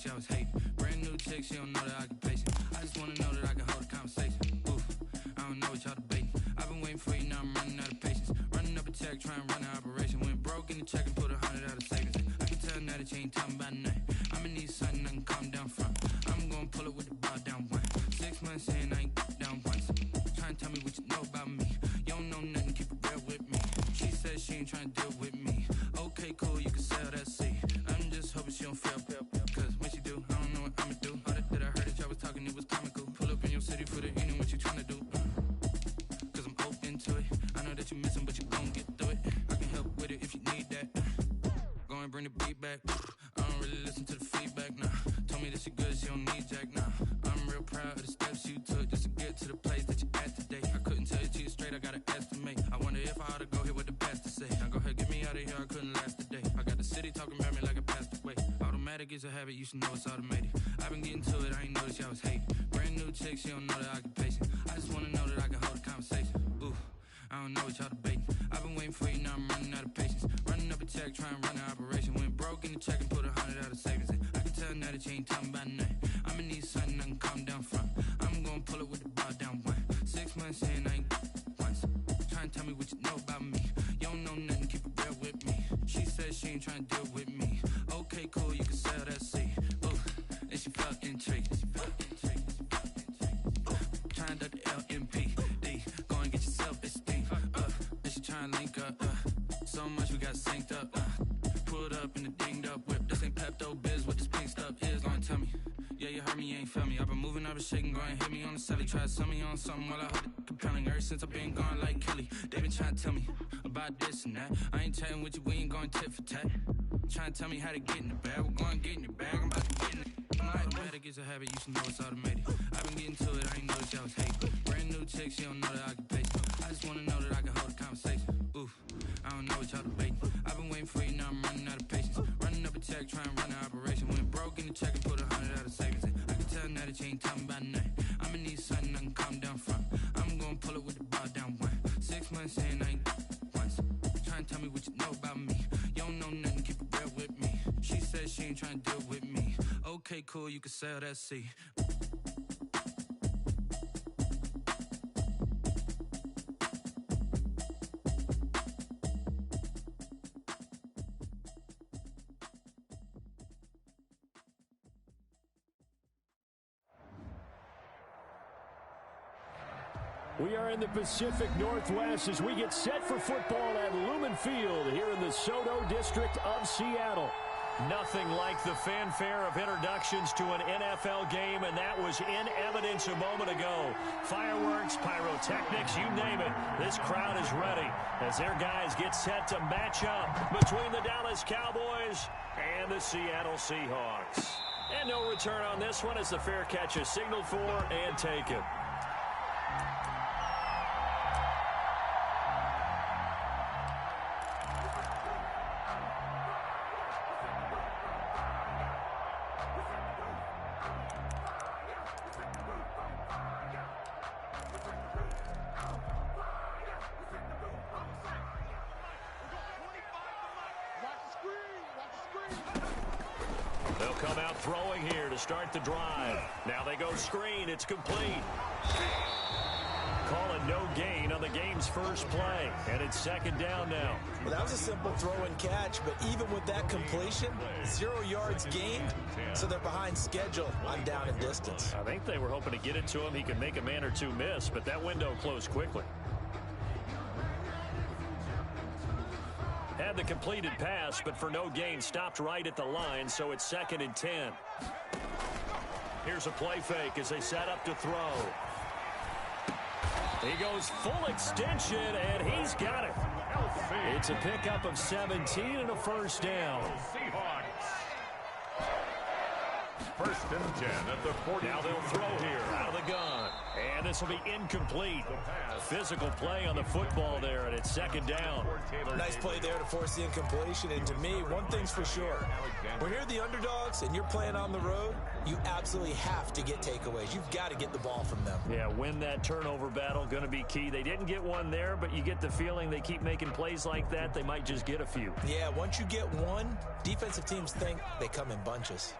notice y'all was hating. Brand new chick, she don't know that I can patient. I just wanna know that I can hold a conversation. Oof, I don't know what y'all debating. I've been waiting for you, now I'm running out of patience. Running up a check, trying to run an operation. Went broke in the check and put 100 out of savings. I can tell now that you ain't talking about nothing. I'ma need something I can calm down from. I'm gonna pull it with the ball down one. 6 months in, I ain't down once. Trying to tell me what you know about me. You don't know nothing, keep it real with me. She said she ain't trying to deal with me. Okay, cool, you can sell that seed. I'm just hoping she don't fail. Cause when she do, I don't know what I'ma do. All that I heard that y'all was talking, it was comical. Pull up in your city for the evening, what you trying to do? Cause I'm open to it. I know that you missing, but you gon' get through it. I can help with it if you need that. Go and bring the beat back. I don't really listen to the feedback, nah. Told me that she good, she don't need jack, nah. I'm real proud of the steps you took just to get to the place that you at today. I couldn't tell you to you straight, I gotta estimate. I wonder if I ought to go here with the best to say. Now go ahead, get me out of here, I couldn't last a day. I got the city talking about me like I passed away. Automatic is a habit, you should know it's automated. I've been getting to it, I ain't noticed y'all was hating. Brand new chick, she don't know the occupation. I just wanna know that I can hold a conversation. Ooh, I don't know what y'all debating. I've been waiting for you, now I'm running out of patience. Running up a check, trying to run an operation. Went broke in the check and put 100 out of savings. I can tell now that you ain't talking about nothing. I'ma need something I can calm down from. I'm gonna pull it with the ball down one. 6 months in, I ain't once. Trying to tell me what you know about me. You don't know nothing, keep it real with me. She said she ain't trying to deal with me. Okay, cool, you can sell that seed. Ooh, and she felt intrigued. Trying to duck the LMPD. Go and get your self-esteem up. And she trying to link up. So much we got synced up. Pulled up in the dinged up whip. This ain't Pepto-Biz, what this pink stuff is. Gonna tell me. Yeah, you heard me, you ain't felt me. I've been moving, I've been shaking, go and hit me on the celly. Try to sell me on something while I hold it compelling. Ever since I've been gone like Kelly, they been trying to tell me about this and that. I ain't chatting with you, we ain't going tit for tat. Trying to tell me how to get in the bag. We're going to get in your bag, I'm about to get in it. Automatic is a habit, you should know it's automated. I've been getting to it, I ain't noticed y'all was hating. Brand new chick, she don't know the occupation. I just wanna know that I can hold a conversation. Oof, I don't know what y'all debating. I've been waiting for you, now I'm running out of patience. Running up a check, trying to run an operation. Went broke in the check and put 100 out of savings. I can tell now that you ain't talking about nothing. I'ma need something I can calm down from. I'm gonna pull it with the ball down one. 6 months in, I ain't once. Trying to tell me what you know about me. You don't know nothing, keep it real with me. She said she ain't trying to deal with me. Okay, cool, you can sell that seed. We are in the Pacific Northwest as we get set for football at Lumen Field here in the Soto District of Seattle. Nothing like the fanfare of introductions to an NFL game, and that was in evidence a moment ago. Fireworks, pyrotechnics, you name it. This crowd is ready as their guys get set to match up between the Dallas Cowboys and the Seattle Seahawks. And no return on this one as the fair catch is signaled for and taken. They'll come out throwing here to start the drive. Now they go screen. It's complete. Call a no gain on the game's first play. And it's second down now. Well, that was a simple throw and catch, but even with that completion, 0 yards gained, so they're behind schedule on down and distance. I think they were hoping to get it to him. He could make a man or two miss, but that window closed quickly. Had the completed pass, but for no gain, stopped right at the line, so it's 2nd and 10. Here's a play fake as they set up to throw. He goes full extension, and he's got it. It's a pickup of 17 and a first down. First and 10 at the 40. Now they'll throw here out of the gun. And this will be incomplete. Physical play on the football there, and it's second down. Nice play there to force the incompletion. And to me, one thing's for sure. When you're the underdogs and you're playing on the road, you absolutely have to get takeaways. You've got to get the ball from them. Yeah, win that turnover battle, going to be key. They didn't get one there, but you get the feeling they keep making plays like that, they might just get a few. Yeah, once you get one, defensive teams think they come in bunches.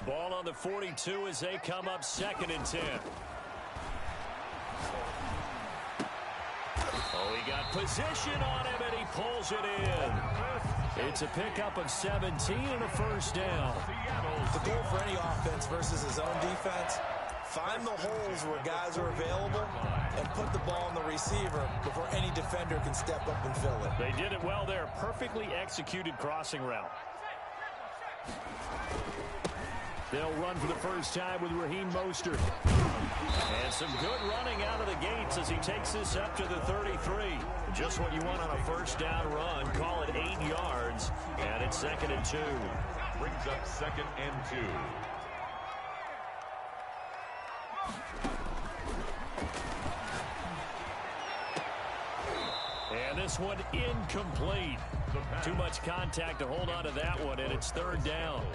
Ball on the 42 as they come up 2nd and 10. Oh, he got position on him, and he pulls it in. It's a pickup of 17 and a first down. The goal for any offense versus his own defense, find the holes where guys are available and put the ball on the receiver before any defender can step up and fill it. They did it well there. Perfectly executed crossing route. They'll run for the first time with Raheem Mostert. And some good running out of the gates as he takes this up to the 33. Just what you want on a first down run. Call it 8 yards. And it's 2nd and 2. Brings up 2nd and 2. And this one incomplete. Too much contact to hold on to that one, and it's 3rd down.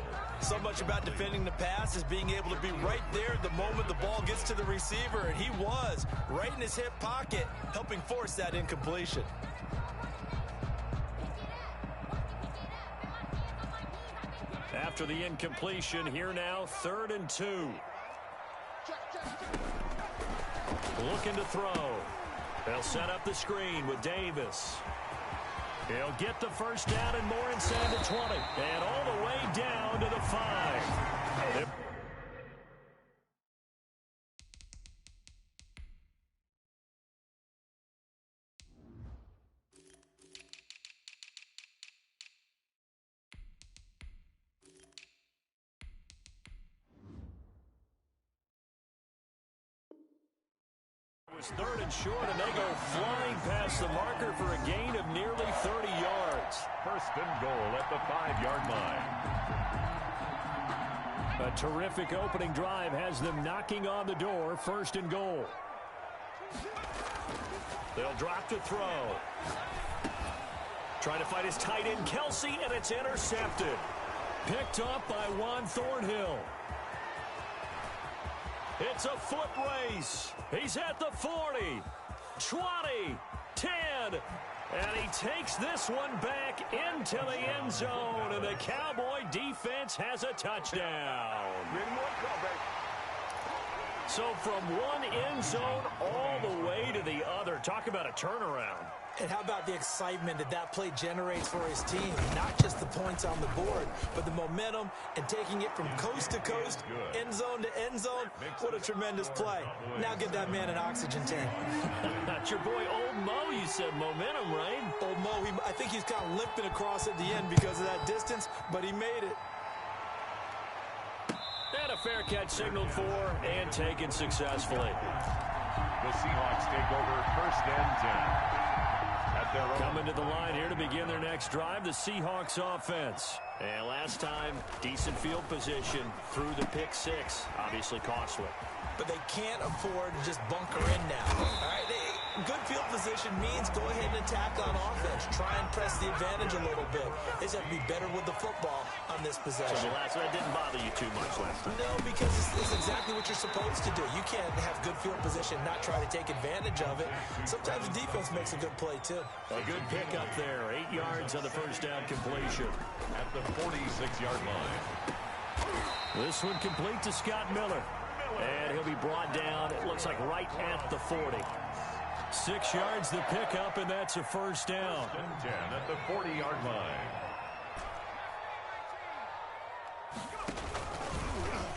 So much about defending the pass is being able to be right there the moment the ball gets to the receiver, and he was right in his hip pocket, helping force that incompletion. After the incompletion, here now, 3rd and 2. Looking to throw. They'll set up the screen with Davis. He'll get the first down and more inside the 20. And all the way down to the 5. It was 3rd and short, and they go flying past the marker for a gain of nearly 30 yards. 1st and goal at the 5-yard line. A terrific opening drive has them knocking on the door. 1st and goal. They'll drop to throw. Trying to fight his tight end, Kelsey, and it's intercepted. Picked up by Juan Thornhill. It's a foot race. He's at the 40, 20, 10, and he takes this one back into the end zone, and the Cowboy defense has a touchdown. So from one end zone all the way to the other. Talk about a turnaround. And how about the excitement that play generates for his team? Not just the points on the board, but the momentum and taking it from coast to coast, end zone to end zone. What a tremendous play. Now get that man an oxygen tank. That's your boy Old Mo. You said momentum, right? Old Mo, I think he's kind of limping across at the end because of that distance, but he made it. And a fair catch signaled for and taken successfully. The Seahawks take over 1st and 10. Coming to the line here to begin their next drive, the Seahawks offense. And last time, decent field position through the pick 6. Obviously costly. But they can't afford to just bunker in now. All right, good field position means go ahead and attack on offense. Try and press the advantage a little bit. They just have to be better with the football on this possession. So that didn't bother you too much last time? No, because it's exactly what you're supposed to do. You can't have good field position and not try to take advantage of it. Sometimes the defense makes a good play, too. A good pickup there. 8 yards on the first down completion. At the 46-yard line. This one complete to Scott Miller. And he'll be brought down, it looks like right at the 40. 6 yards the pickup, and that's a first down. 1st and 10 at the 40-yard line.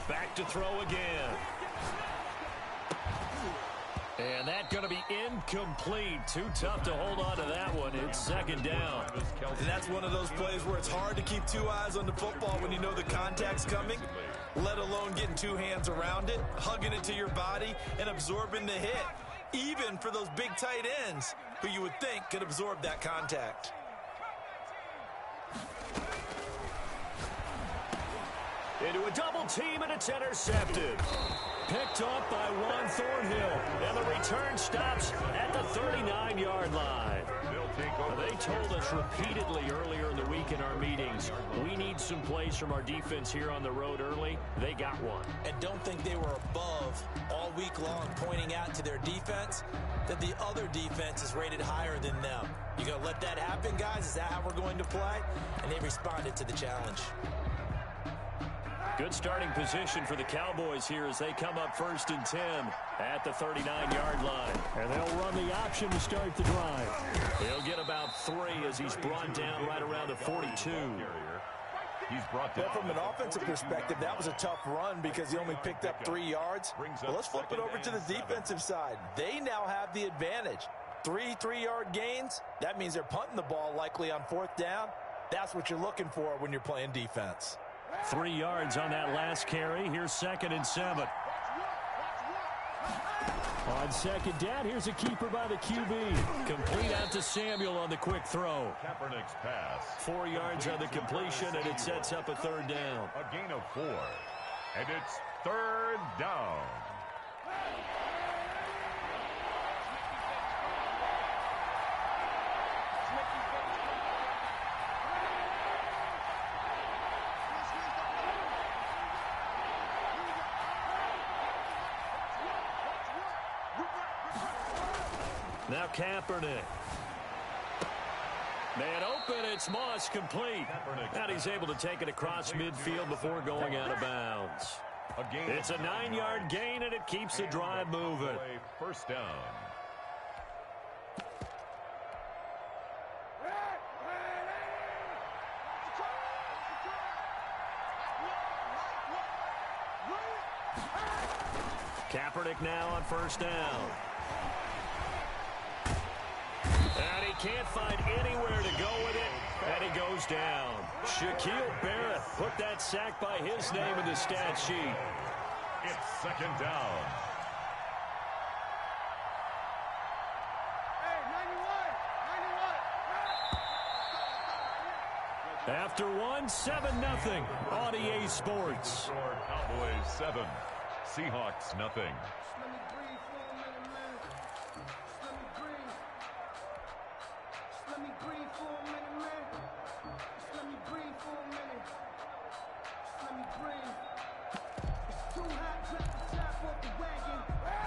Back to throw again. And that's going to be incomplete. Too tough to hold on to that one. It's 2nd down. And that's one of those plays where it's hard to keep 2 eyes on the football when you know the contact's coming, let alone getting 2 hands around it, hugging it to your body, and absorbing the hit, even for those big tight ends who you would think could absorb that contact. Into a double team, and it's intercepted. Picked up by Juan Thornhill. And the return stops at the 39-yard line. They told us repeatedly earlier in the week in our meetings, we need some plays from our defense here on the road early. They got one. And don't think they were above all week long pointing out to their defense that the other defense is rated higher than them. You going to let that happen, guys? Is that how we're going to play? And they responded to the challenge. Good starting position for the Cowboys here as they come up 1st and 10 at the 39-yard line. And they'll run the option to start the drive. He'll get about 3 as he's brought down right around the 42. He's brought down. Well, from an offensive perspective, that was a tough run because he only picked up 3 yards. Well, let's flip it over to the defensive side. They now have the advantage. 3 3-yard gains, that means they're punting the ball likely on 4th down. That's what you're looking for when you're playing defense. 3 yards on that last carry. Here's 2nd and 7. On 2nd down, here's a keeper by the QB. Complete out to Samuel on the quick throw. Kaepernick's pass. 4 yards on the completion, and it sets up a 3rd down. A gain of 4. And it's 3rd down. Now Kaepernick. Man open, it's Moss complete. And he's able to take it across midfield before going out of bounds. It's a 9-yard gain, and it keeps the drive moving. 1st down. Kaepernick now on 1st down. And he can't find anywhere to go with it, and he goes down. Shaquille Barrett put that sack by his name in the stat sheet. It's 2nd down. After 7-0 on EA Sports. Cowboys 7, Seahawks nothing.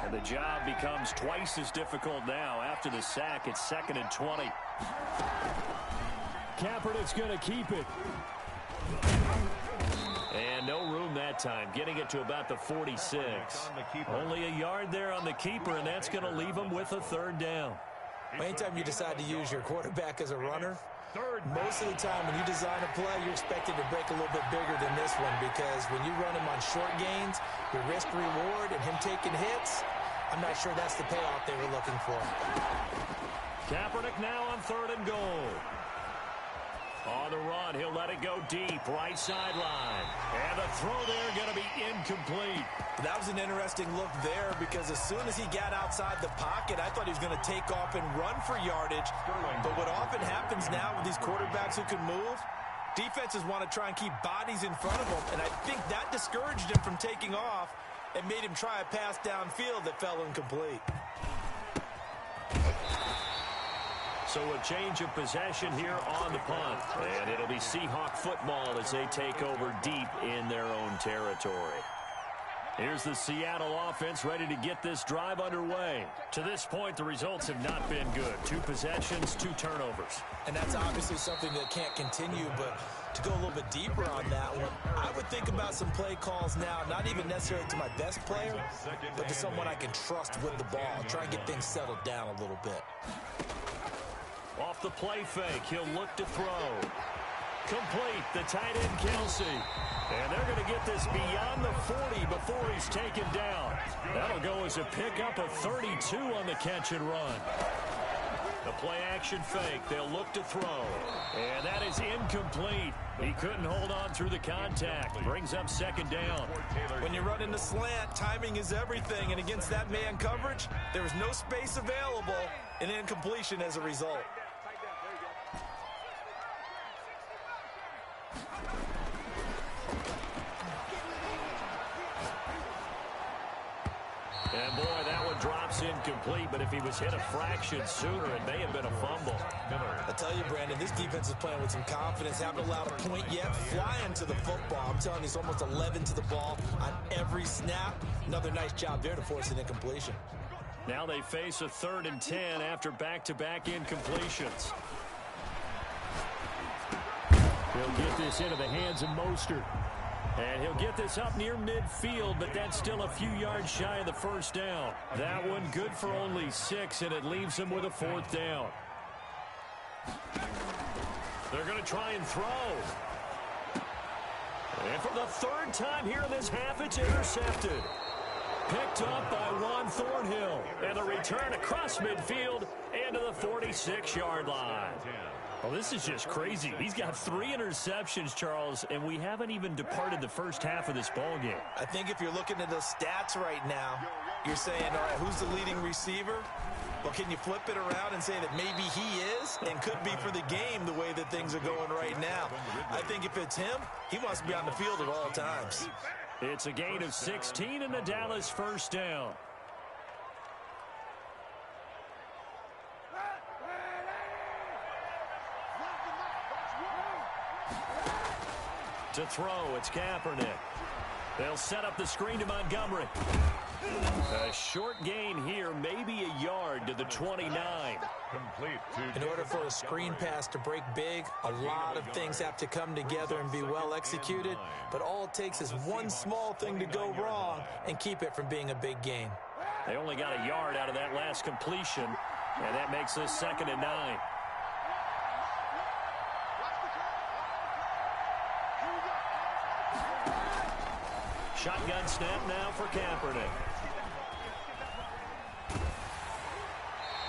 And the job becomes twice as difficult now. After the sack, it's 2nd and 20. Kaepernick's going to keep it. And no room that time, getting it to about the 46. Only a yard there on the keeper, and that's going to leave him with a 3rd down. Anytime you decide to use your quarterback as a runner, most of the time when you design a play, you're expected to break a little bit bigger than this one, because when you run him on short gains, your risk-reward and him taking hits, I'm not sure that's the payoff they were looking for. Kaepernick now on 3rd and goal. On the run, he'll let it go deep, right sideline. And the throw there going to be incomplete. That was an interesting look there, because as soon as he got outside the pocket, I thought he was going to take off and run for yardage. But what often happens now with these quarterbacks who can move, defenses want to try and keep bodies in front of them, and I think that discouraged him from taking off and made him try a pass downfield that fell incomplete. So a change of possession here on the punt. And it'll be Seahawk football as they take over deep in their own territory. Here's the Seattle offense ready to get this drive underway. To this point, the results have not been good. 2 possessions, 2 turnovers. And that's obviously something that can't continue, but to go a little bit deeper on that one, I would think about some play calls now, not even necessarily to my best player, but to someone I can trust with the ball. Try and get things settled down a little bit. Off the play fake, he'll look to throw. Complete, the tight end Kelsey. And they're going to get this beyond the 40 before he's taken down. That'll go as a pickup of 32 on the catch and run. The play action fake, they'll look to throw. And that is incomplete. He couldn't hold on through the contact. Brings up 2nd down. When you run in the slant, timing is everything. And against that man coverage, there was no space available, and incompletion as a result. And boy, that one drops incomplete, but if he was hit a fraction sooner, it may have been a fumble. I tell you, Brandon, this defense is playing with some confidence. Haven't allowed a point yet. Flying to the football. I'm telling you, it's almost 11 to the ball on every snap. Another nice job there to force an incompletion. Now they face a 3rd and 10 after back-to-back incompletions. He'll get this into the hands of Mostert. And he'll get this up near midfield, but that's still a few yards shy of the first down. That one good for only 6, and it leaves him with a 4th down. They're going to try and throw. And for the 3rd time here in this half, it's intercepted. Picked up by Juan Thornhill. And a return across midfield into the 46-yard line. Well, this is just crazy. He's got 3 interceptions, Charles, and we haven't even departed the first half of this ball game. I think if you're looking at those stats right now, you're saying, all right, who's the leading receiver? Well, can you flip it around and say that maybe he is and could be for the game the way that things are going right now? I think if it's him, he wants to be on the field at all times. It's a gain of 16 and the Dallas 1st down. To throw, it's Kaepernick. They'll set up the screen to Montgomery. A short gain here, maybe a yard to the 29. Complete. In order for a screen pass to break big, a lot of things have to come together and be well executed. But all it takes is one small thing to go wrong and keep it from being a big gain. They only got a yard out of that last completion, and that makes this 2nd and 9. Shotgun snap now for Kaepernick.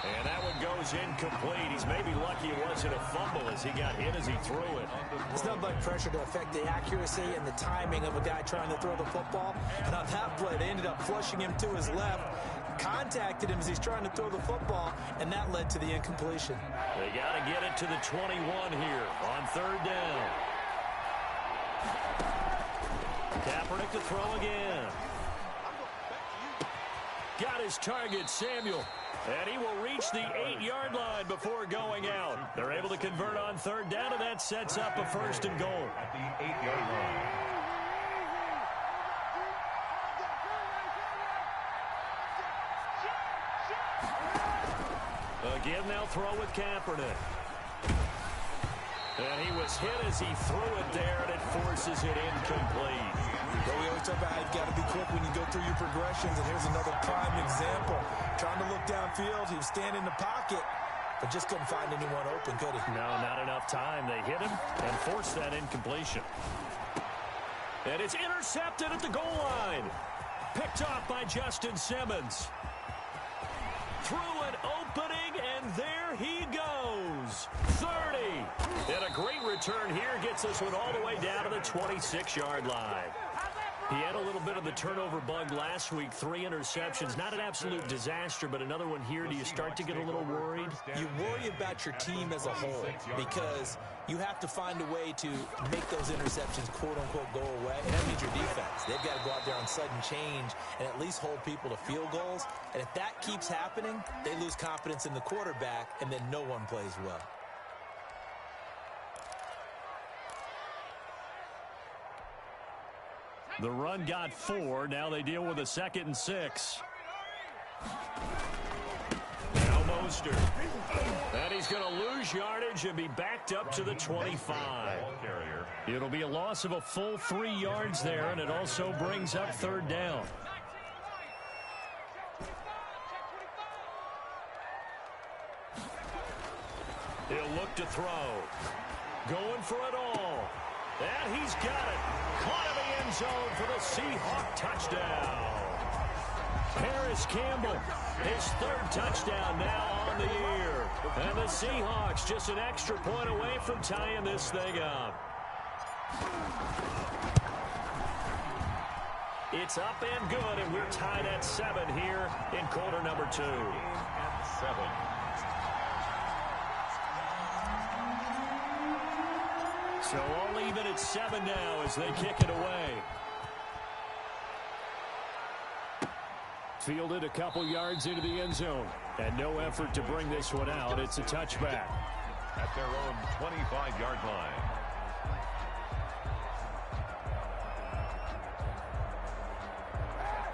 And that one goes incomplete. He's maybe lucky it wasn't a fumble as he got hit as he threw it. It's not like pressure to affect the accuracy and the timing of a guy trying to throw the football. And on that play, they ended up flushing him to his left, contacted him as he's trying to throw the football, and that led to the incompletion. They got to get it to the 21 here on 3rd down. Kaepernick to throw again. Got his target, Samuel. And he will reach the 8-yard line before going out. They're able to convert on 3rd down, and that sets up a 1st and goal. At the 8-yard line. Again, they'll throw with Kaepernick. And he was hit as he threw it there, and it forces it incomplete. Well, we always talk about how you've got to be quick when you go through your progressions, and here's another prime example. Trying to look downfield, he was standing in the pocket, but just couldn't find anyone open, could he? No, not enough time. They hit him and forced that incompletion. And it's intercepted at the goal line. Picked off by Justin Simmons. Through an opening, and there he goes. 30. And a great return here gets this one all the way down to the 26-yard line. He had a little bit of the turnover bug last week, 3 interceptions. Not an absolute disaster, but another one here. Do you start to get a little worried? You worry about your team as a whole because you have to find a way to make those interceptions, quote-unquote, go away. And that means your defense. They've got to go out there on sudden change and at least hold people to field goals. And if that keeps happening, they lose confidence in the quarterback, and then no one plays well. The run got 4. Now they deal with a 2nd and 6. Now Mostert. And he's going to lose yardage and be backed up to the 25. It'll be a loss of a full 3 yards there, and it also brings up 3rd down. He'll look to throw. Going for it all. And he's got it. Caught in the end zone for the Seahawk touchdown. Paris Campbell, his 3rd touchdown now on the year. And the Seahawks just an extra point away from tying this thing up. It's up and good, and we're tied at 7 here in quarter number 2. At 7. So all even at 7 now as they kick it away. Fielded a couple yards into the end zone. And no effort to bring this one out. It's a touchback. At their own 25-yard line.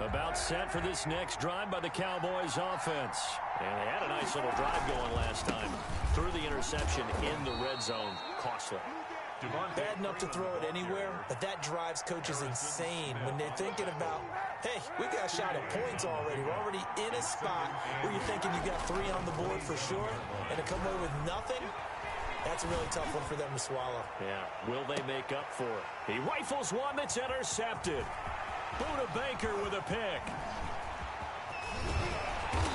About set for this next drive by the Cowboys offense. And they had a nice little drive going last time. Threw the interception in the red zone. Costly. Bad enough to throw it anywhere, but that drives coaches insane when they're thinking about, hey, we got a shot at points already. We're already in a spot where you're thinking you got 3 on the board for sure, and to come away with nothing, that's a really tough one for them to swallow. Yeah, will they make up for it? He rifles one that's intercepted. Buda Baker with a pick.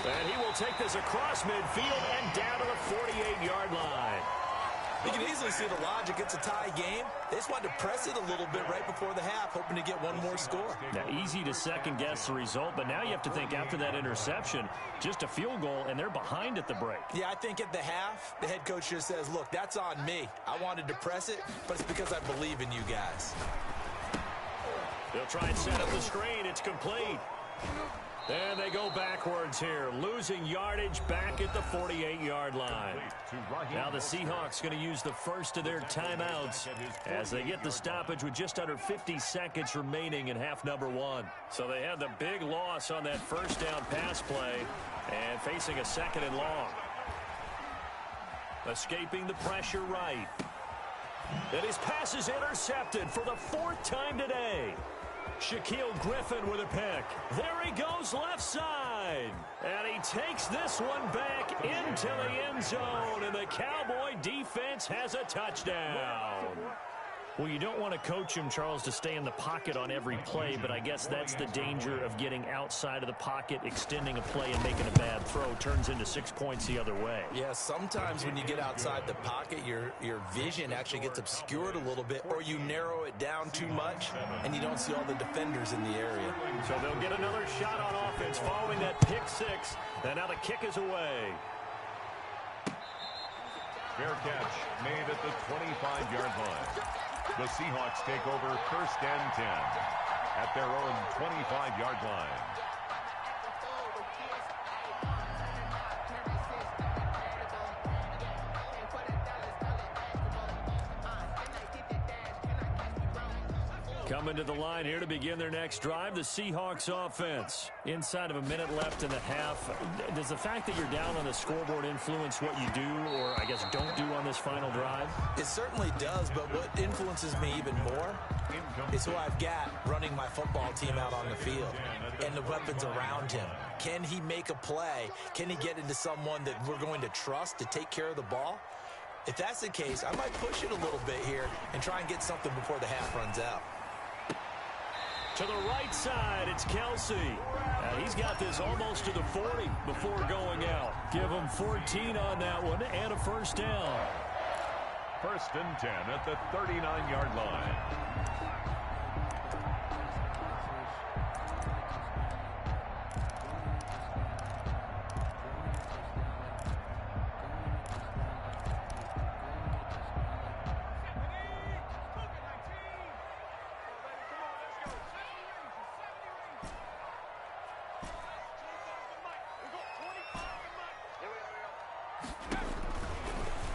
And he will take this across midfield and down to the 48-yard line. You can easily see the logic. It's a tie game. They just wanted to press it a little bit right before the half, hoping to get one more score. Now, easy to second-guess the result, but now you have to think after that interception, just a field goal, and they're behind at the break. Yeah, I think at the half, the head coach just says, look, that's on me. I wanted to press it, but it's because I believe in you guys. They'll try and set up the screen. It's complete. And they go backwards here, losing yardage back at the 48-yard line. Now the Seahawks going to use the first of their timeouts as they get the stoppage with just under 50 seconds remaining in half number 1. So they had the big loss on that first down pass play and facing a 2nd and long. Escaping the pressure right. And his pass is intercepted for the 4th time today. Shaquille Griffin with a pick. There he goes left side. And he takes this one back into the end zone. And the Cowboy defense has a touchdown. Well, you don't want to coach him, Charles, to stay in the pocket on every play, but I guess that's the danger of getting outside of the pocket, extending a play and making a bad throw. Turns into 6 points the other way. Yeah, sometimes when you get outside the pocket, your vision actually gets obscured a little bit, or you narrow it down too much, and you don't see all the defenders in the area. So they'll get another shot on offense following that pick 6, and now the kick is away. Fair catch made at the 25-yard line. The Seahawks take over 1st and 10 at their own 25-yard line. Coming to the line here to begin their next drive, the Seahawks offense. Inside of a minute left in the half. Does the fact that you're down on the scoreboard influence what you do, or I guess don't do on this final drive? It certainly does, but what influences me even more is who I've got running my football team out on the field and the weapons around him. Can he make a play? Can he get into someone that we're going to trust to take care of the ball? If that's the case, I might push it a little bit here and try and get something before the half runs out. To the right side, it's Kelsey. He's got this almost to the 40 before going out. Give him 14 on that one and a 1st down. 1st and 10 at the 39-yard line.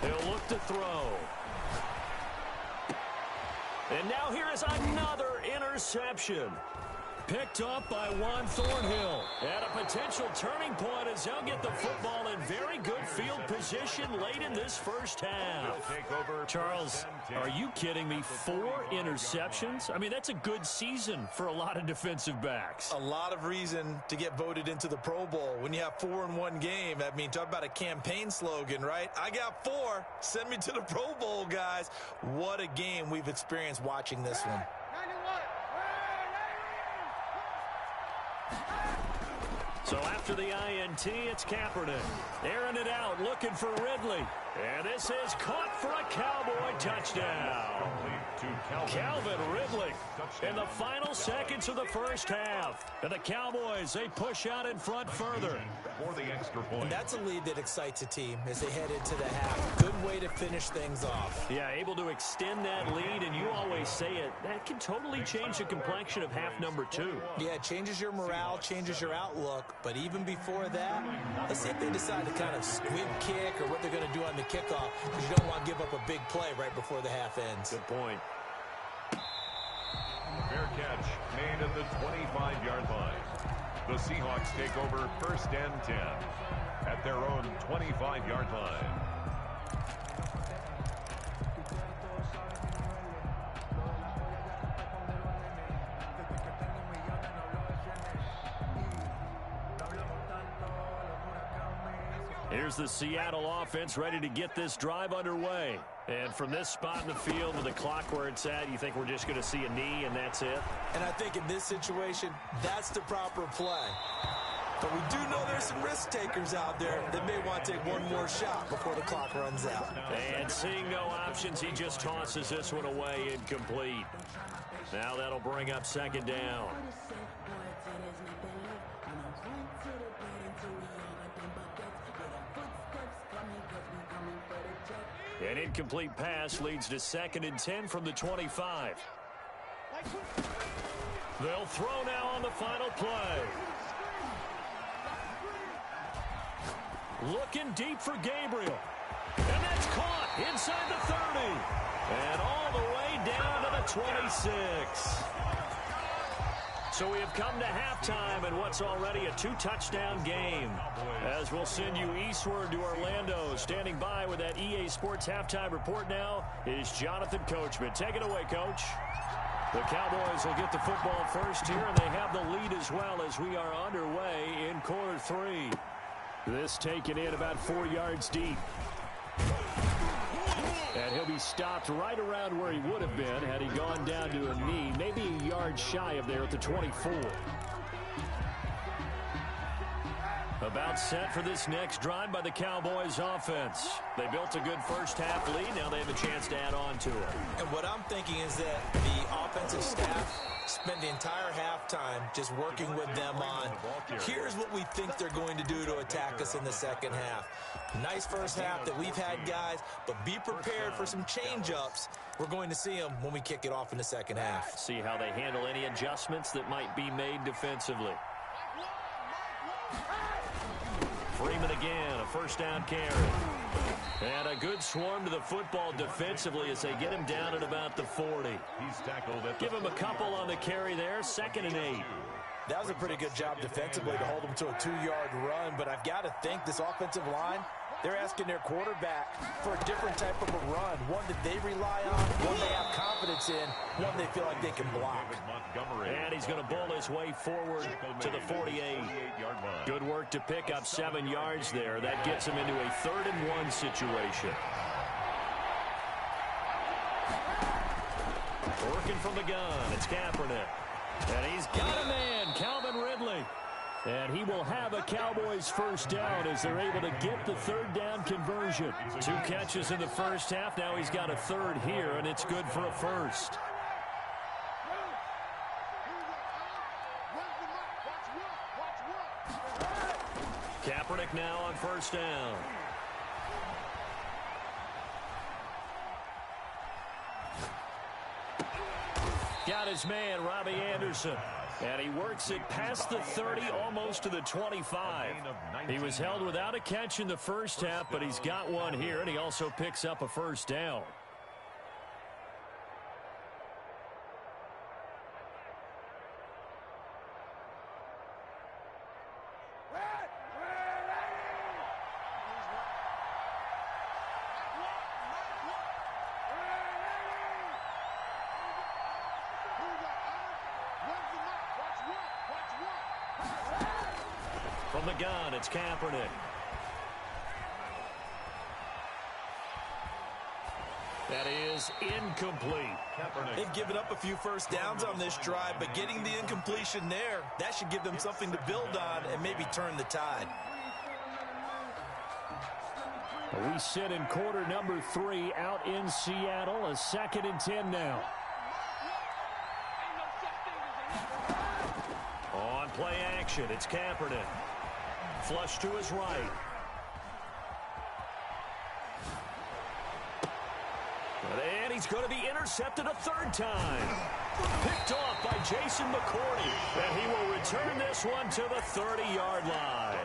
They'll look to throw. And now here is another interception. Picked up by Juan Thornhill. At a potential turning point as they'll get the football in very good field position late in this first half. Charles, are you kidding me? 4 interceptions? I mean, that's a good season for a lot of defensive backs. A lot of reason to get voted into the Pro Bowl. When you have 4 in one game, I mean, talk about a campaign slogan, right? I got 4. Send me to the Pro Bowl, guys. What a game we've experienced watching this one. So after the INT, it's Kaepernick. Airing it out, looking for Ridley. And this is caught for a Cowboy touchdown. Calvin Ridley in the final seconds of the first half. And the Cowboys, they push out in front further. And that's a lead that excites a team as they head into the half. Good way to finish things off. Yeah, able to extend that lead, and you always say it, that can totally change the complexion of half number 2. Yeah, it changes your morale, changes your outlook. But even before that, let's see if they decide to kind of squib kick or what they're going to do on the kickoff, because you don't want to give up a big play right before the half ends. Good point. Fair catch made at the 25-yard line. The Seahawks take over 1st and 10 at their own 25-yard line. Here's the Seattle offense ready to get this drive underway. And from this spot in the field with the clock where it's at, you think we're just going to see a knee and that's it? And I think in this situation, that's the proper play. But we do know there's some risk takers out there that may want to take one more shot before the clock runs out. And seeing no options, he just tosses this one away incomplete. Now that'll bring up second down. An incomplete pass leads to 2nd and 10 from the 25. They'll throw now on the final play. Looking deep for Gabriel. And that's caught inside the 30. And all the way down to the 26. So we have come to halftime in what's already a 2-touchdown game. As we'll send you eastward to Orlando. Standing by with that EA Sports halftime report now is Jonathan Coachman. Take it away, Coach. The Cowboys will get the football first here, and they have the lead as well as we are underway in quarter 3. This taken in about 4 yards deep. And he'll be stopped right around where he would have been had he gone down to a knee, maybe a yard shy of there at the 24. About set for this next drive by the Cowboys offense. They built a good first half lead. Now they have a chance to add on to it. And what I'm thinking is that the offensive staff spent the entire halftime just working with them on, here's what we think they're going to do to attack us in the second half. Nice first half that we've had, guys, but be prepared for some change-ups. We're going to see them when we kick it off in the second half. See how they handle any adjustments that might be made defensively. Freeman again, a first down carry. And a good swarm to the football defensively as they get him down at about the 40. He's tackled at Give him a couple on the carry there, 2nd and 8. That was a pretty good job defensively to hold them to a 2-yard run, but I've got to think this offensive line, they're asking their quarterback for a different type of a run, one that they rely on, one they have confidence in, one they feel like they can block. And he's going to bowl his way forward to the 48. Good work to pick up 7 yards there. That gets him into a 3rd and 1 situation. Working from the gun, it's Kaepernick. And he's got a man, Calvin Ridley. And he will have a Cowboys first down as they're able to get the 3rd down conversion. 2 catches in the first half. Now he's got a 3rd here, and it's good for a first. Kaepernick now on first down. Got his man, Robbie Anderson. And he works it past the 30, almost to the 25. He was held without a catch in the first half, but he's got one here, and he also picks up a first down. From the gun, it's Kaepernick. That is incomplete. They've given up a few first downs on this drive, but getting the incompletion there, that should give them something to build on and maybe turn the tide. We sit in quarter number 3 out in Seattle. A 2nd and 10 now. On play action, it's Kaepernick. Flush to his right. And he's going to be intercepted a 3rd time. Picked off by Jason McCourty. And he will return this one to the 30-yard line.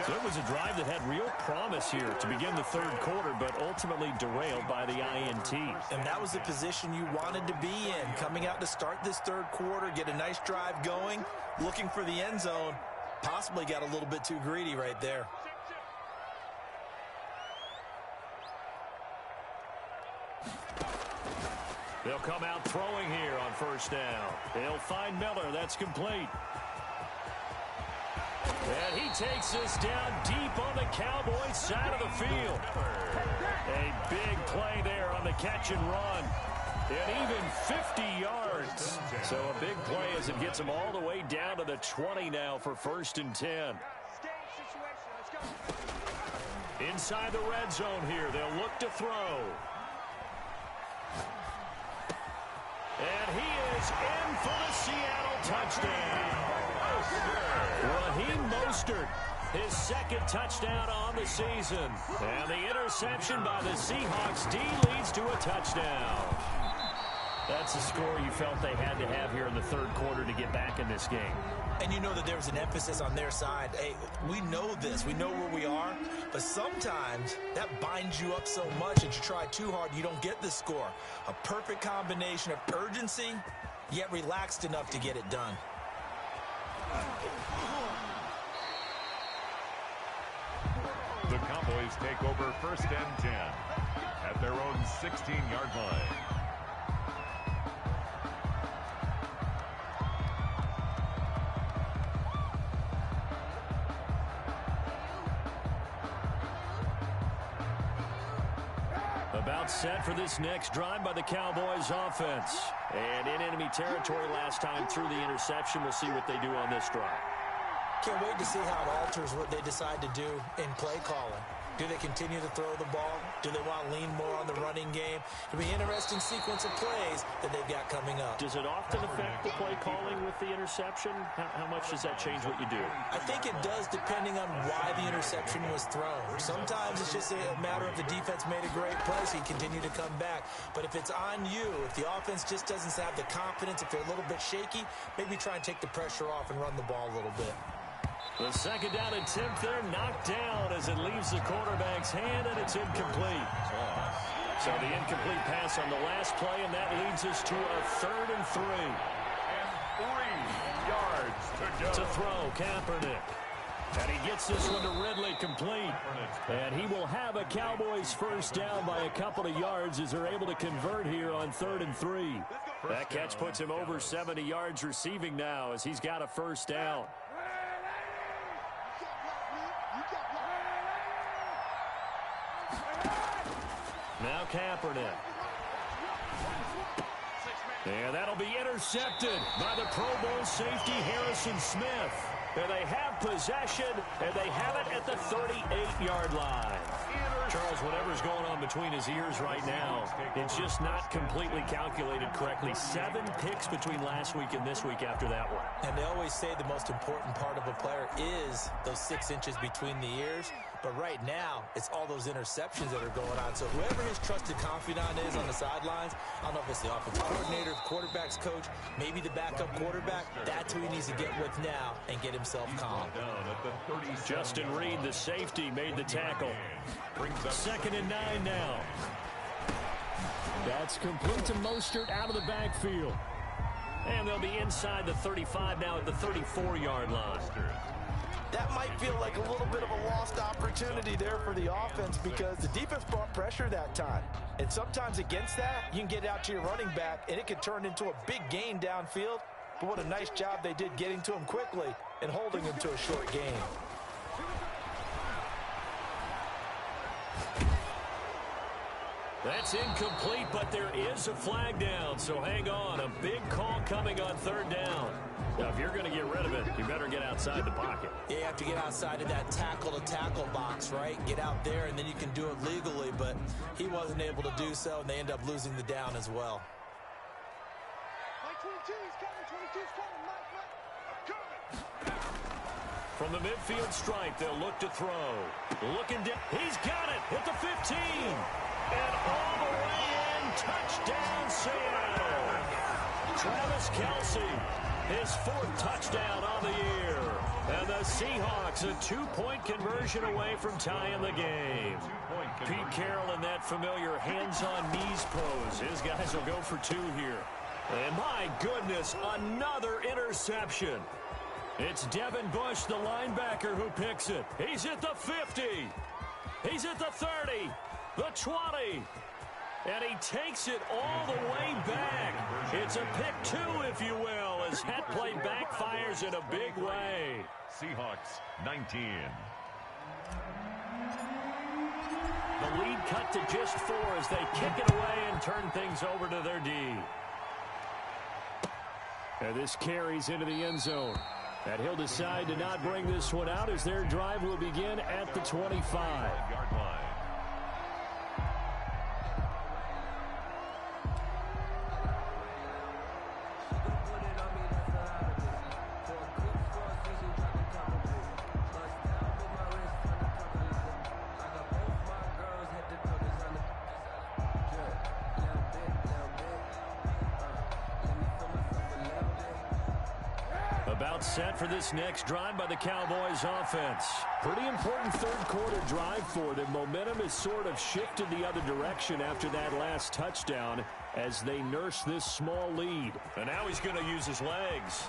So it was a drive that had real promise here to begin the 3rd quarter, but ultimately derailed by the INT. And that was the position you wanted to be in. Coming out to start this 3rd quarter, get a nice drive going, looking for the end zone. Possibly got a little bit too greedy right there. They'll come out throwing here on first down. They'll find Miller. That's complete. And he takes this down deep on the Cowboys side of the field. A big play there on the catch and run. And even 50 yards. So a big play as it gets him all the way down to the 20 now for 1st and 10. Inside the red zone here, they'll look to throw. And he is in for the Seattle touchdown. Raheem Mostert, his 2nd touchdown on the season. And the interception by the Seahawks D leads to a touchdown. That's a score you felt they had to have here in the 3rd quarter to get back in this game. And you know that there was an emphasis on their side. Hey, we know this. We know where we are. But sometimes that binds you up so much that you try too hard, you don't get the score. A perfect combination of urgency, yet relaxed enough to get it done. The Cowboys take over 1st and 10 at their own 16-yard line. About set for this next drive by the Cowboys offense. And in enemy territory last time through the interception. We'll see what they do on this drive. Can't wait to see how it alters what they decide to do in play calling. Do they continue to throw the ball? Do they want to lean more on the running game? It'll be an interesting sequence of plays that they've got coming up. Does it often affect the play calling with the interception? How much does that change what you do? I think it does depending on why the interception was thrown. Sometimes it's just a matter of the defense made a great play, so you continue to come back. But if it's on you, if the offense just doesn't have the confidence, if they're a little bit shaky, maybe try and take the pressure off and run the ball a little bit. The 2nd down attempt there knocked down as it leaves the quarterback's hand, and it's incomplete. So the incomplete pass on the last play, and that leads us to a 3rd and 3. And 3 yards to go. To throw, Kaepernick. And he gets this one to Ridley complete. And he will have a Cowboys 1st down by a couple of yards as they're able to convert here on 3rd and 3. That catch puts him over 70 yards receiving now as he's got a 1st down. Now Kaepernick. And that'll be intercepted by the Pro Bowl safety Harrison Smith. And they have possession, and they have it at the 38-yard line. Charles, whatever's going on between his ears right now, it's just not completely calculated correctly. 7 picks between last week and this week after that one. And they always say the most important part of a player is those 6 inches between the ears. But right now, it's all those interceptions that are going on. So whoever his trusted confidant is on the sidelines, I don't know if it's the offensive coordinator, the quarterback's coach, maybe the backup quarterback, that's who he needs to get with now and get himself calm. Justin Reed, the safety, made the tackle. 2nd and 9 now. That's complete to Mostert out of the backfield. And they'll be inside the 35 now at the 34-yard line. That might feel like a little bit of a lost opportunity there for the offense because the defense brought pressure that time. And sometimes against that, you can get out to your running back, and it could turn into a big gain downfield. But what a nice job they did getting to him quickly and holding him to a short gain. That's incomplete, but there is a flag down, so hang on. A big call coming on 3rd down. Now, if you're going to get rid of it, you better get outside the pocket. Yeah, you have to get outside of that tackle-to-tackle box, right? Get out there, and then you can do it legally, but he wasn't able to do so, and they end up losing the down as well. From the midfield stripe, they'll look to throw. Looking down. He's got it at the 15. And all the way in. Touchdown, Seattle. Travis Kelce, his 4th touchdown on the year. And the Seahawks a 2-point conversion away from tying the game. Pete Carroll in that familiar hands-on-knees pose. His guys will go for 2 here. And my goodness, another interception. It's Devin Bush, the linebacker, who picks it. He's at the 50. He's at the 30, the 20. And he takes it all the way back. It's a pick 2, if you will, as as that play backfires in a big way. Seahawks 19. The lead cut to just 4 as they kick it away and turn things over to their D. And this carries into the end zone. And he'll decide to not bring this one out as their drive will begin at the 25-yard line. About set for this next drive by the Cowboys offense. Pretty important third quarter drive for them. Momentum has sort of shifted the other direction after that last touchdown as they nurse this small lead. And now he's going to use his legs.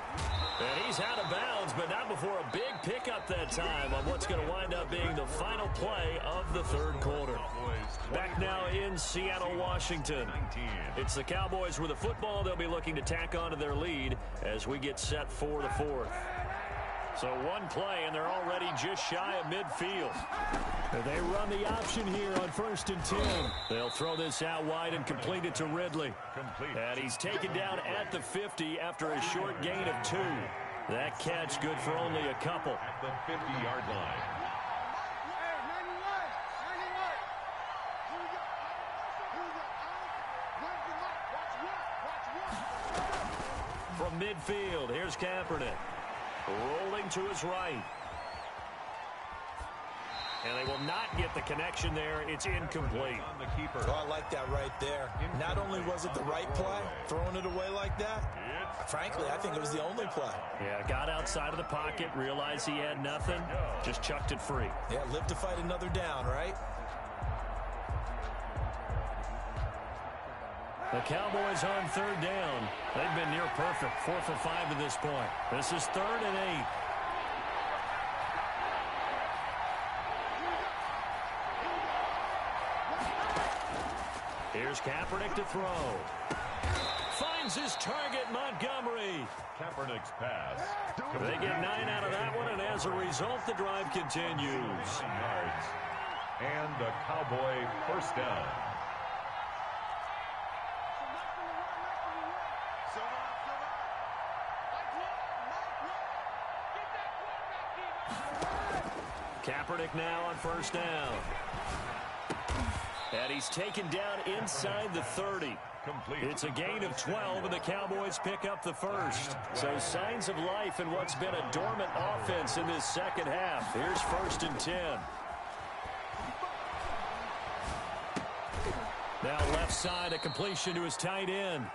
And he's out of bounds, but not before a big pickup that time on what's going to wind up being the final play of the third quarter. Back now in Seattle, Washington. It's the Cowboys with the football. They'll be looking to tack onto their lead as we get set for the fourth. So one play, and they're already just shy of midfield. They run the option here on 1st and 10. They'll throw this out wide and complete it to Ridley. And he's taken down at the 50 after a short gain of 2. That catch good for only a couple. At the 50-yard line. From midfield, here's Kaepernick. Rolling to his right. And they will not get the connection there. It's incomplete. Oh, I like that right there. Not only was it the right play, throwing it away like that, frankly, I think it was the only play. Yeah, got outside of the pocket, realized he had nothing, just chucked it free. Yeah, live to fight another down, right? The Cowboys on 3rd down. They've been near perfect, 4 for 5 to this point. This is 3rd and 8. Here's Kaepernick to throw. Finds his target, Montgomery. Kaepernick's pass. They get 9 out of that one, and as a result, the drive continues. Yards. And the Cowboy first down. Kaepernick now on 1st down. And he's taken down inside the 30. It's a gain of 12, and the Cowboys pick up the first. So signs of life in what's been a dormant offense in this second half. Here's 1st and 10. Now left side, a completion to his tight end.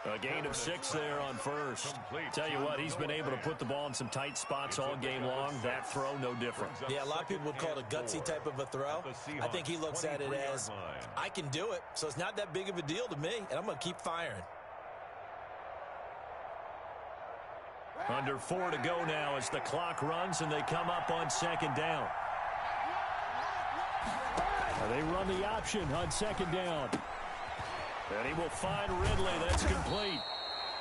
A gain of 6 there on 1st. Tell you what, he's been able to put the ball in some tight spots all game long. That throw, no different. Yeah, a lot of people would call it a gutsy type of a throw. I think he looks at it as, I can do it, so it's not that big of a deal to me, and I'm going to keep firing. Under 4 to go now as the clock runs, and they come up on 2nd down. They run the option on 2nd down. And he will find Ridley. That's complete.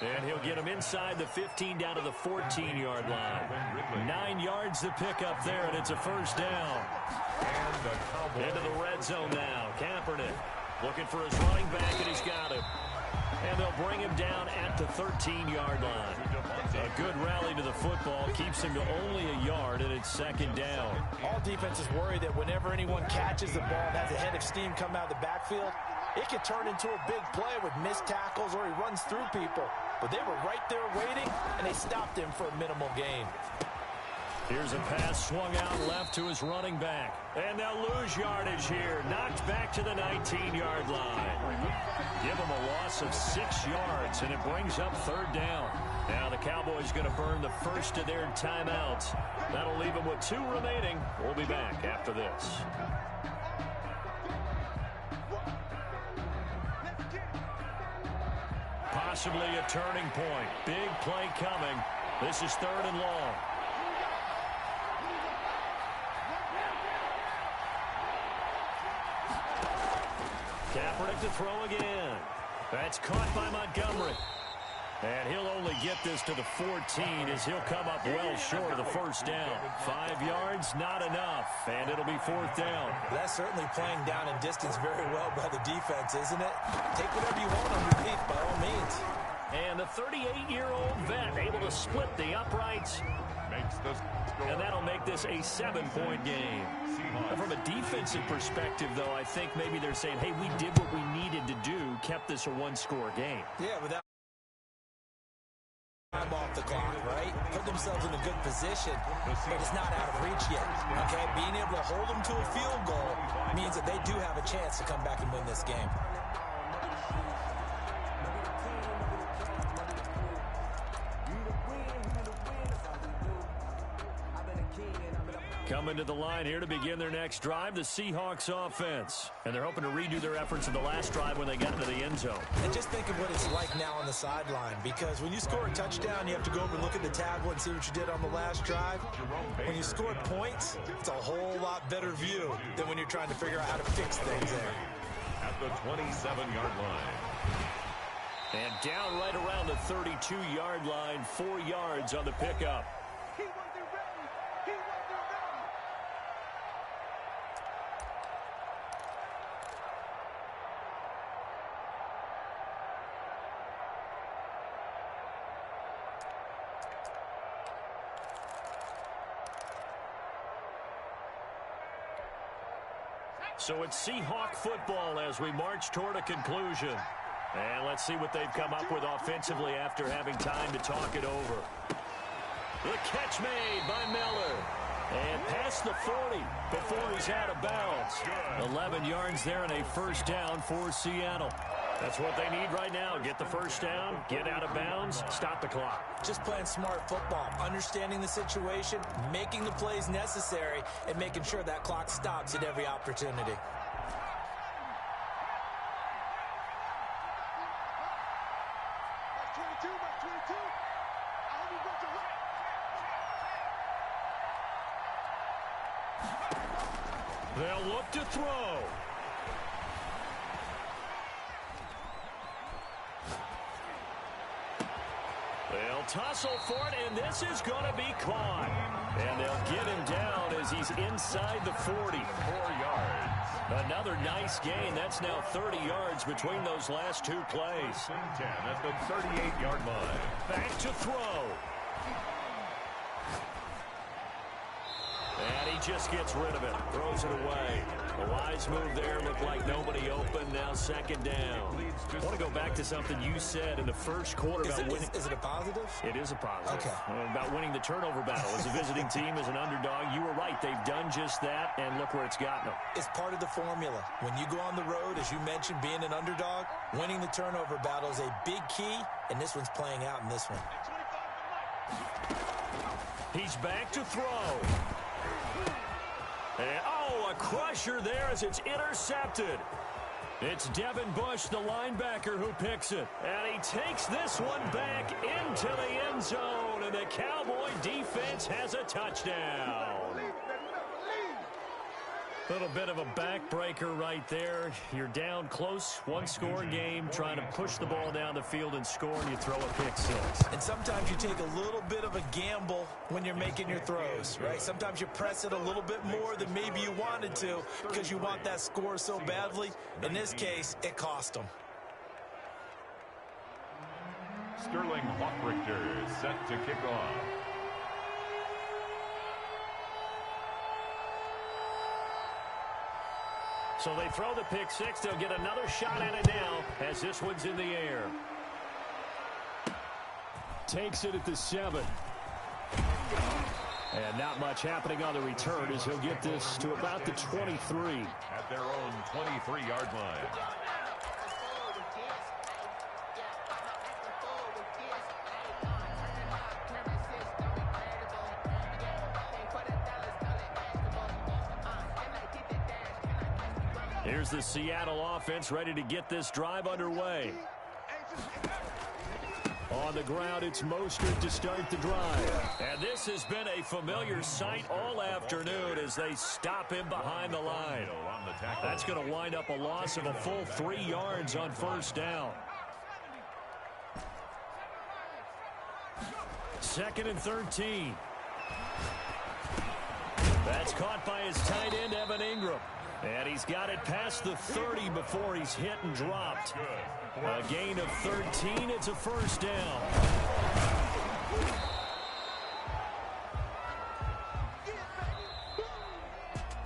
And he'll get him inside the 15 down to the 14-yard line. 9 yards to pick up there, and it's a 1st down. Into the red zone now. Kaepernick looking for his running back, and he's got him. And they'll bring him down at the 13-yard line. A good rally to the football keeps him to only a yard, and it's 2nd down. All defenses worry that whenever anyone catches the ball and has a head of steam come out of the backfield, it could turn into a big play with missed tackles or he runs through people. But they were right there waiting, and they stopped him for a minimal gain. Here's a pass swung out left to his running back. And they'll lose yardage here. Knocked back to the 19-yard line. Give them a loss of 6 yards, and it brings up 3rd down. Now the Cowboys going to burn the first of their timeouts. That'll leave them with 2 remaining. We'll be back after this. Possibly a turning point. Big play coming. This is 3rd and long. Kaepernick to throw again. That's caught by Montgomery. And he'll only get this to the 14 as he'll come up well short of the first down. 5 yards, not enough, and it'll be 4th down. That's certainly playing down in distance very well by the defense, isn't it? Take whatever you want underneath, by all means. And the 38-year-old vet able to split the uprights. And that'll make this a 7-point game. And from a defensive perspective, though, I think maybe they're saying, hey, we did what we needed to do, kept this a one-score game. Yeah, without time off the clock, right? Put themselves in a good position, but it's not out of reach yet, okay? Being able to hold them to a field goal means that they do have a chance to come back and win this game. Coming to the line here to begin their next drive, the Seahawks offense. And they're hoping to redo their efforts of the last drive when they got into the end zone. And just think of what it's like now on the sideline, because when you score a touchdown, you have to go over and look at the tablet and see what you did on the last drive. When you score points, it's a whole lot better view than when you're trying to figure out how to fix things there. At the 27-yard line. And down right around the 32-yard line, 4 yards on the pickup. So it's Seahawk football as we march toward a conclusion. And let's see what they've come up with offensively after having time to talk it over. The catch made by Miller. And past the 40 before he's out of bounds. 11 yards there and a first down for Seattle. That's what they need right now. Get the first down, get out of bounds, stop the clock. Just playing smart football, understanding the situation, making the plays necessary, and making sure that clock stops at every opportunity. They'll look to throw. They'll tussle for it, and this is going to be caught. And they'll get him down as he's inside the 40. 4 yards. Another nice gain. That's now 30 yards between those last two plays. 10 at the 38-yard line. Back to throw. And he just gets rid of it. Throws it away. A wise move there. Looked like nobody open. Now second down. I want to go back to something you said in the first quarter about winning. Is it a positive? It is a positive. Okay. About winning the turnover battle. As a visiting team, as an underdog, you were right. They've done just that, and look where it's gotten them. It's part of the formula. When you go on the road, as you mentioned, being an underdog, winning the turnover battle is a big key, and this one's playing out in this one. He's back to throw. And, oh, a crusher there as it's intercepted. It's Devin Bush, the linebacker, who picks it. And he takes this one back into the end zone. And the Cowboy defense has a touchdown. A little bit of a backbreaker right there. You're down close, one-score game, trying to push the ball down the field and score, and you throw a pick six. And sometimes you take a little bit of a gamble when you're making your throws, right? Sometimes you press it a little bit more than maybe you wanted to because you want that score so badly. In this case, it cost them. Sterling Hawkrichter set to kick off. So they throw the pick six. They'll get another shot at it now as this one's in the air. Takes it at the 7. And not much happening on the return as he'll get this to about the 23. At their own 23-yard line. Here's the Seattle offense ready to get this drive underway. On the ground, it's Mostert to start the drive. And this has been a familiar sight all afternoon as they stop him behind the line. That's going to wind up a loss of a full 3 yards on first down. 2nd and 13. That's caught by his tight end, Evan Ingram. And he's got it past the 30 before he's hit and dropped. A gain of 13. It's a first down.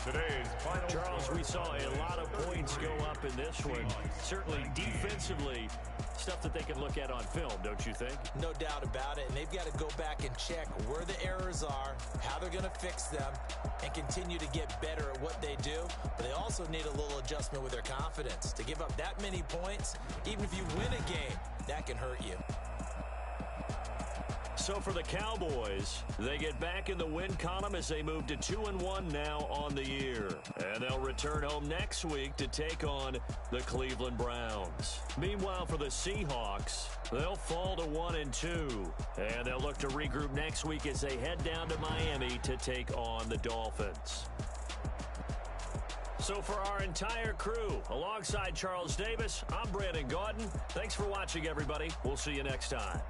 Today's final Charles, we saw a lot of points go up in this one. Certainly defensively, stuff that they can look at on film, don't you think? No doubt about it. And they've got to go back and check where the errors are, how they're going to fix them, and continue to get better at what they do. But they also need a little adjustment with their confidence. To give up that many points, even if you win a game, that can hurt you. So for the Cowboys, they get back in the win column as they move to 2-1 now on the year. And they'll return home next week to take on the Cleveland Browns. Meanwhile, for the Seahawks, they'll fall to 1-2. And they'll look to regroup next week as they head down to Miami to take on the Dolphins. So for our entire crew, alongside Charles Davis, I'm Brandon Gaudin. Thanks for watching, everybody. We'll see you next time.